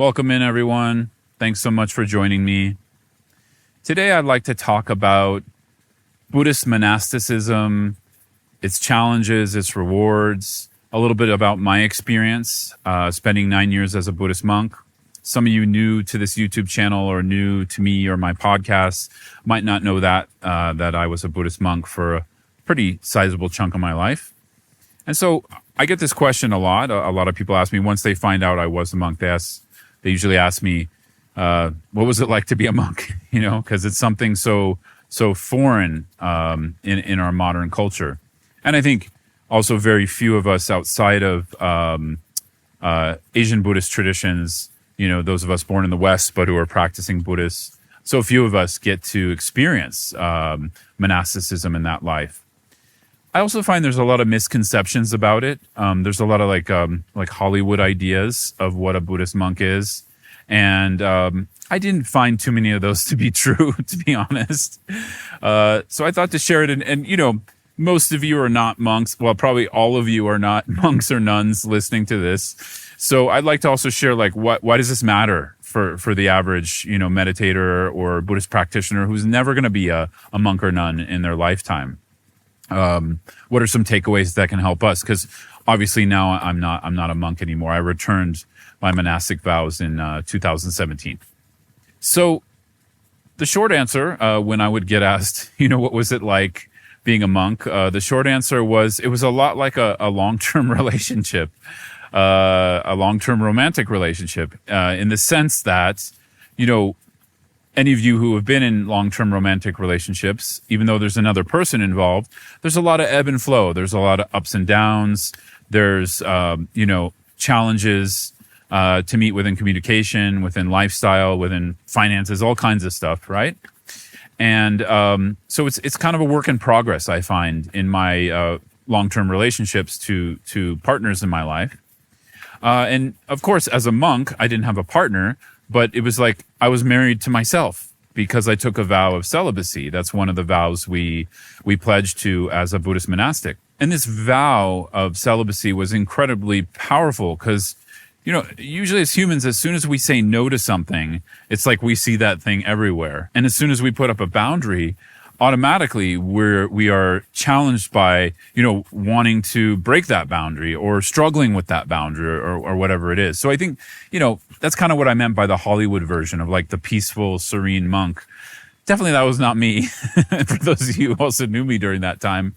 Welcome in, everyone. Thanks so much for joining me. Today, I'd like to talk about Buddhist monasticism, its challenges, its rewards, a little bit about my experience spending 9 years as a Buddhist monk. Some of you new to this YouTube channel or new to me or my podcast might not know that I was a Buddhist monk for a pretty sizable chunk of my life. And so I get this question a lot. A lot of people ask me once they find out I was a monk, they usually ask me, what was it like to be a monk? Because it's something so foreign in our modern culture. And I think also very few of us outside of Asian Buddhist traditions, those of us born in the West but who are practicing Buddhists, so few of us get to experience monasticism in that life. I also find there's a lot of misconceptions about it. There's a lot of like Hollywood ideas of what a Buddhist monk is. And I didn't find too many of those to be true, to be honest. So I thought to share it. And most of you are not monks. Well, probably all of you are not monks or nuns listening to this. So I'd like to also share, why does this matter for the average, meditator or Buddhist practitioner who's never going to be a monk or nun in their lifetime? What are some takeaways that can help us? Because obviously now I'm not a monk anymore. I returned my monastic vows in 2017. So the short answer, when I would get asked, what was it like being a monk? The short answer was, it was a lot like a long-term relationship, a long-term romantic relationship, in the sense that, any of you who have been in long-term romantic relationships, even though there's another person involved, there's a lot of ebb and flow. There's a lot of ups and downs. There's, challenges to meet within communication, within lifestyle, within finances, all kinds of stuff, right? And so it's kind of a work in progress, I find, in my long-term relationships to partners in my life. And of course, as a monk, I didn't have a partner, but it was like I was married to myself because I took a vow of celibacy. That's one of the vows we pledged to as a Buddhist monastic. And this vow of celibacy was incredibly powerful because, usually as humans, as soon as we say no to something, it's like we see that thing everywhere. And as soon as we put up a boundary, automatically we are challenged by, wanting to break that boundary or struggling with that boundary or whatever it is. So I think, that's kind of what I meant by the Hollywood version of like the peaceful, serene monk. Definitely that was not me. For those of you who also knew me during that time.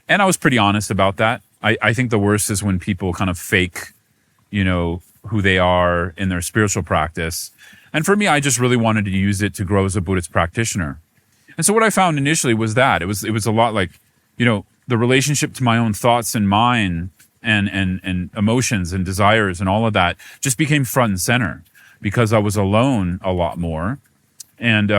And I was pretty honest about that. I think the worst is when people kind of fake, who they are in their spiritual practice. And for me, I just really wanted to use it to grow as a Buddhist practitioner. And so what I found initially was that it was a lot like, the relationship to my own thoughts and mind and emotions and desires and all of that just became front and center because I was alone a lot more. And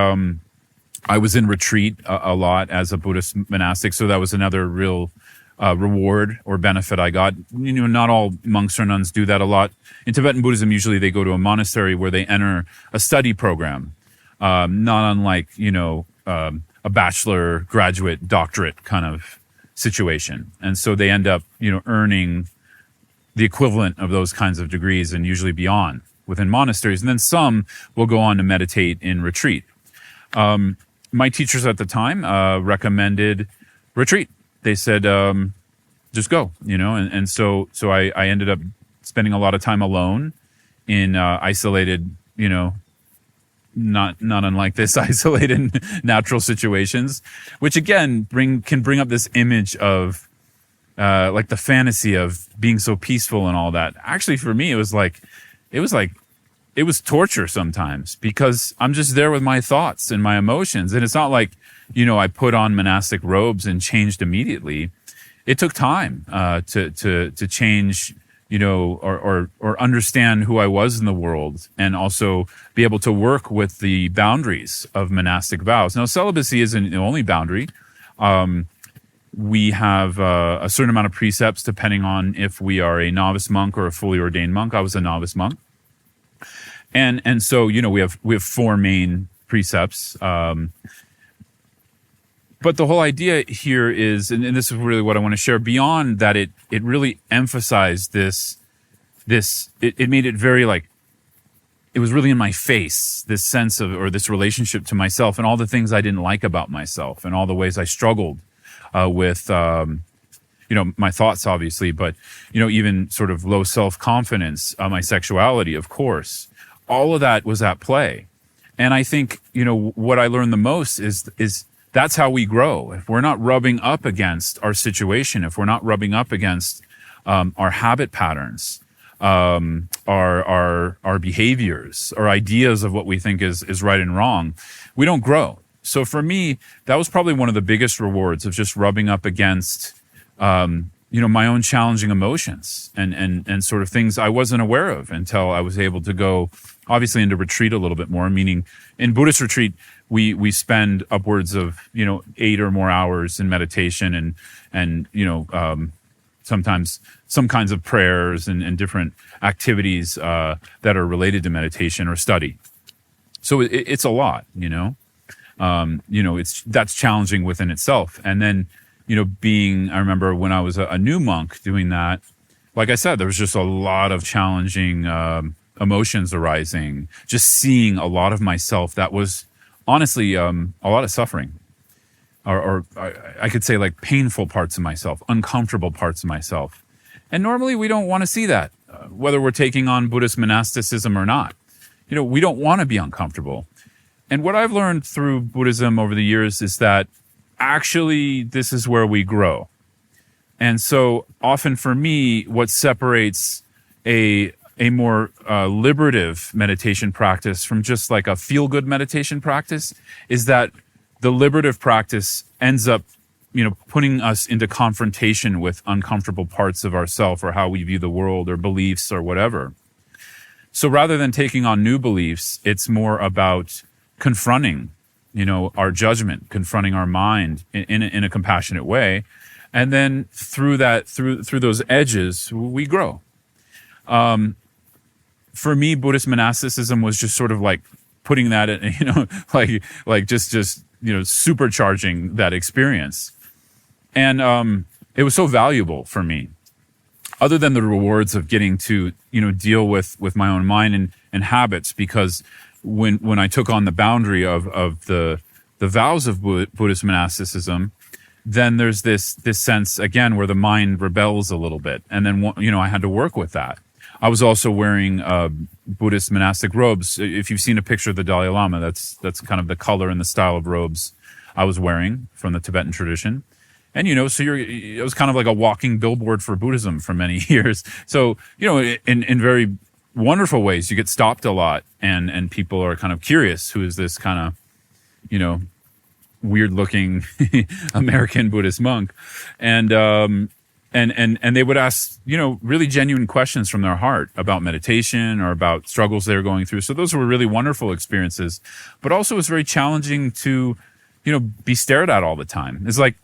I was in retreat a lot as a Buddhist monastic. So that was another real reward or benefit I got. Not all monks or nuns do that a lot. In Tibetan Buddhism, usually they go to a monastery where they enter a study program, not unlike, a bachelor, graduate, doctorate kind of situation. And so they end up, earning the equivalent of those kinds of degrees and usually beyond within monasteries. And then some will go on to meditate in retreat. My teachers at the time recommended retreat. They said, just go, and so I ended up spending a lot of time alone in isolated, not unlike this, isolated natural situations, which again can bring up this image of like the fantasy of being so peaceful and all that. Actually, for me, it was torture sometimes because I'm just there with my thoughts and my emotions. And it's not like, I put on monastic robes and changed immediately. It took time to change, or understand who I was in the world and also be able to work with the boundaries of monastic vows. Now, celibacy isn't the only boundary. We have a certain amount of precepts depending on if we are a novice monk or a fully ordained monk. I was a novice monk. And so, we have 4 main precepts. But the whole idea here is, and this is really what I want to share, beyond that it really emphasized it made it very it was really in my face, this sense of, or this relationship to myself and all the things I didn't like about myself and all the ways I struggled with, my thoughts, obviously, but, even sort of low self-confidence, my sexuality, of course. All of that was at play. And I think, what I learned the most is that's how we grow. If we're not rubbing up against our situation, if we're not rubbing up against our habit patterns, our behaviors, our ideas of what we think is right and wrong, we don't grow. So for me, that was probably one of the biggest rewards of just rubbing up against, my own challenging emotions and sort of things I wasn't aware of until I was able to go, obviously, into retreat a little bit more. Meaning, in Buddhist retreat, we spend upwards of 8 or more hours in meditation and sometimes some kinds of prayers and different activities that are related to meditation or study. So it's a lot, that's challenging within itself. And then, I remember when I was a new monk doing that, like I said, there was just a lot of challenging emotions arising, just seeing a lot of myself that was honestly a lot of suffering. Or I could say like painful parts of myself, uncomfortable parts of myself. And normally we don't want to see that, whether we're taking on Buddhist monasticism or not. We don't want to be uncomfortable. And what I've learned through Buddhism over the years is that actually this is where we grow. And so often for me, what separates a more liberative meditation practice from just like a feel-good meditation practice is that the liberative practice ends up, putting us into confrontation with uncomfortable parts of ourself or how we view the world or beliefs or whatever. So rather than taking on new beliefs, it's more about confronting, our judgment, confronting our mind in a compassionate way. And then through those edges, we grow. For me, Buddhist monasticism was just sort of like putting that in, just supercharging that experience. And it was so valuable for me. Other than the rewards of getting to, deal with my own mind and habits, because when I took on the boundary of the vows of Buddhist monasticism, then there's this sense, again, where the mind rebels a little bit. And then, I had to work with that. I was also wearing Buddhist monastic robes. If you've seen a picture of the Dalai Lama, that's kind of the color and the style of robes I was wearing from the Tibetan tradition. And, so it was kind of like a walking billboard for Buddhism for many years. So, in very wonderful ways, you get stopped a lot and people are kind of curious. Who is this kind of, weird looking American Buddhist monk? And they would ask, really genuine questions from their heart about meditation or about struggles they were going through. So those were really wonderful experiences, but also it was very challenging to, be stared at all the time. It's like,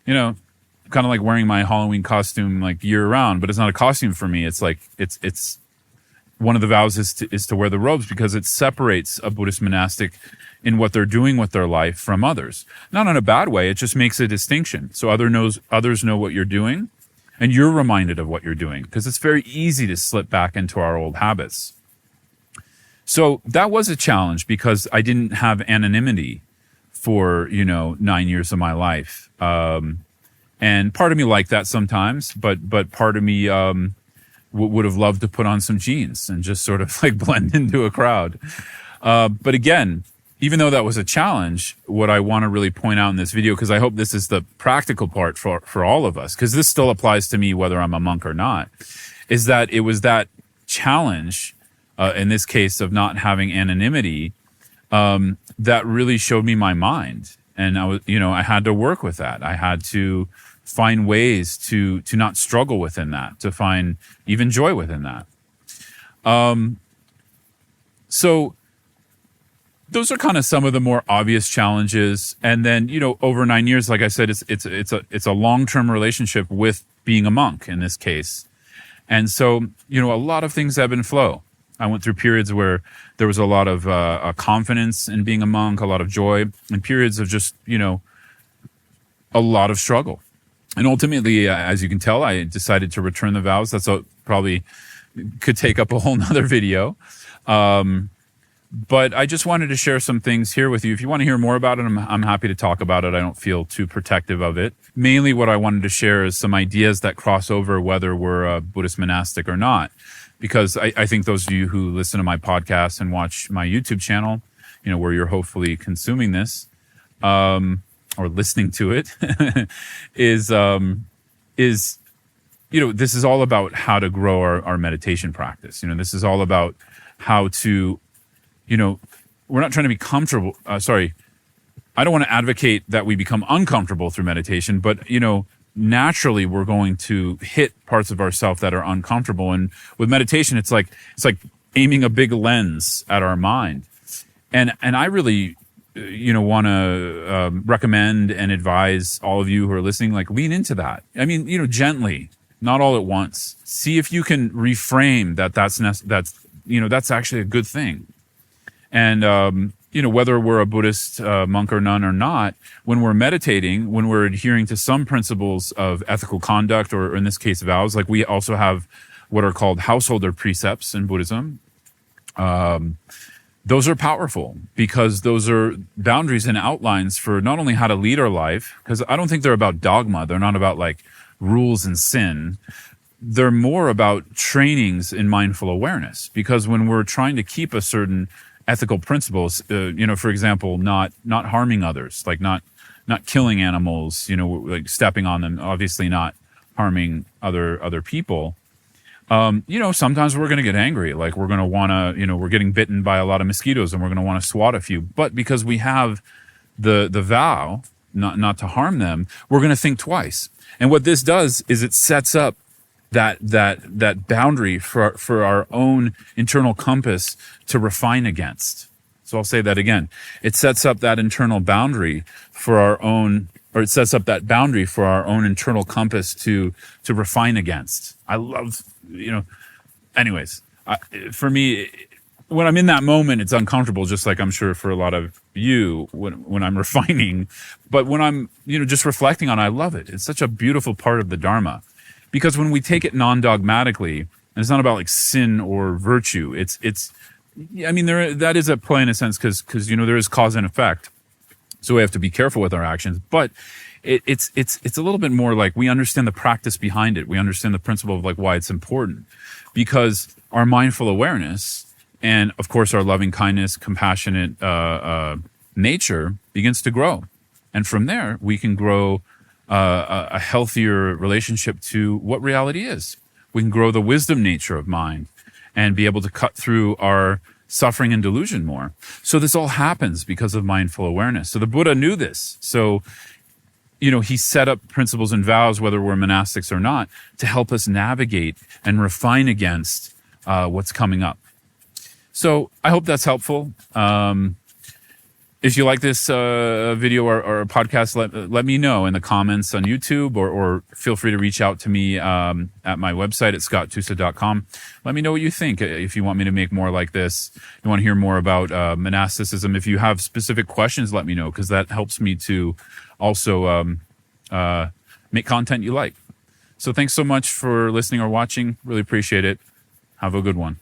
kind of like wearing my Halloween costume like year round, but it's not a costume for me. It's like, it's one of the vows is to wear the robes because it separates a Buddhist monastic in what they're doing with their life from others. Not in a bad way. It just makes a distinction. So others know what you're doing and you're reminded of what you're doing, because it's very easy to slip back into our old habits. So that was a challenge because I didn't have anonymity for, 9 years of my life. And part of me liked that sometimes, but part of me, would have loved to put on some jeans and just sort of like blend into a crowd. But again, even though that was a challenge, what I want to really point out in this video, because I hope this is the practical part for all of us, because this still applies to me whether I'm a monk or not, is that it was that challenge, in this case of not having anonymity, that really showed me my mind. And I had to work with that. I had to find ways to not struggle within that, to find even joy within that. So those are kind of some of the more obvious challenges. And then, over 9 years, like I said, it's a long-term relationship with being a monk in this case. And so, a lot of things ebb and flow. I went through periods where there was a lot of confidence in being a monk, a lot of joy, and periods of just, a lot of struggle. And ultimately, as you can tell, I decided to return the vows. That's probably could take up a whole nother video. But I just wanted to share some things here with you. If you want to hear more about it, I'm happy to talk about it. I don't feel too protective of it. Mainly what I wanted to share is some ideas that cross over whether we're a Buddhist monastic or not. Because I think those of you who listen to my podcast and watch my YouTube channel, where you're hopefully consuming this, or listening to it, is this is all about how to grow our meditation practice. This is all about how to, we're not trying to be comfortable. I don't want to advocate that we become uncomfortable through meditation, but, naturally we're going to hit parts of ourself that are uncomfortable. And with meditation, it's like aiming a big lens at our mind. And I really, want to recommend and advise all of you who are listening, lean into that. I mean, gently, not all at once. See if you can reframe that's actually a good thing. And, whether we're a Buddhist monk or nun or not, when we're meditating, when we're adhering to some principles of ethical conduct, or in this case, vows, we also have what are called householder precepts in Buddhism. Those are powerful because those are boundaries and outlines for not only how to lead our life, because I don't think they're about dogma. They're not about rules and sin. They're more about trainings in mindful awareness, because when we're trying to keep a certain ethical principles, for example, not harming others, not killing animals, stepping on them, obviously not harming other people. Sometimes we're going to get angry. We're going to want to, we're getting bitten by a lot of mosquitoes and we're going to want to swat a few. But because we have the vow not to harm them, we're going to think twice. And what this does is it sets up that boundary for our own internal compass to refine against. So I'll say that again. It sets up that internal boundary for our own, or it sets up that boundary for our own internal compass to refine against. I love, anyways, for me, when I'm in that moment, it's uncomfortable, just like I'm sure for a lot of you when I'm refining. But when I'm, just reflecting on it, I love it. It's such a beautiful part of the Dharma. Because when we take it non-dogmatically, and it's not about sin or virtue, that is a play in a sense, because there is cause and effect. So we have to be careful with our actions. But it's a little bit more we understand the practice behind it. We understand the principle of why it's important. Because our mindful awareness and, of course, our loving kindness, compassionate nature begins to grow. And from there, we can grow a healthier relationship to what reality is. We can grow the wisdom nature of mind and be able to cut through our suffering and delusion more. So this all happens because of mindful awareness. So the Buddha knew this. So, he set up principles and vows, whether we're monastics or not, to help us navigate and refine against what's coming up. So I hope that's helpful. If you like this video or podcast, let me know in the comments on YouTube, or feel free to reach out to me at my website at scotttusa.com. Let me know what you think. If you want me to make more like this, you want to hear more about monasticism. If you have specific questions, let me know, because that helps me to also make content you like. So thanks so much for listening or watching. Really appreciate it. Have a good one.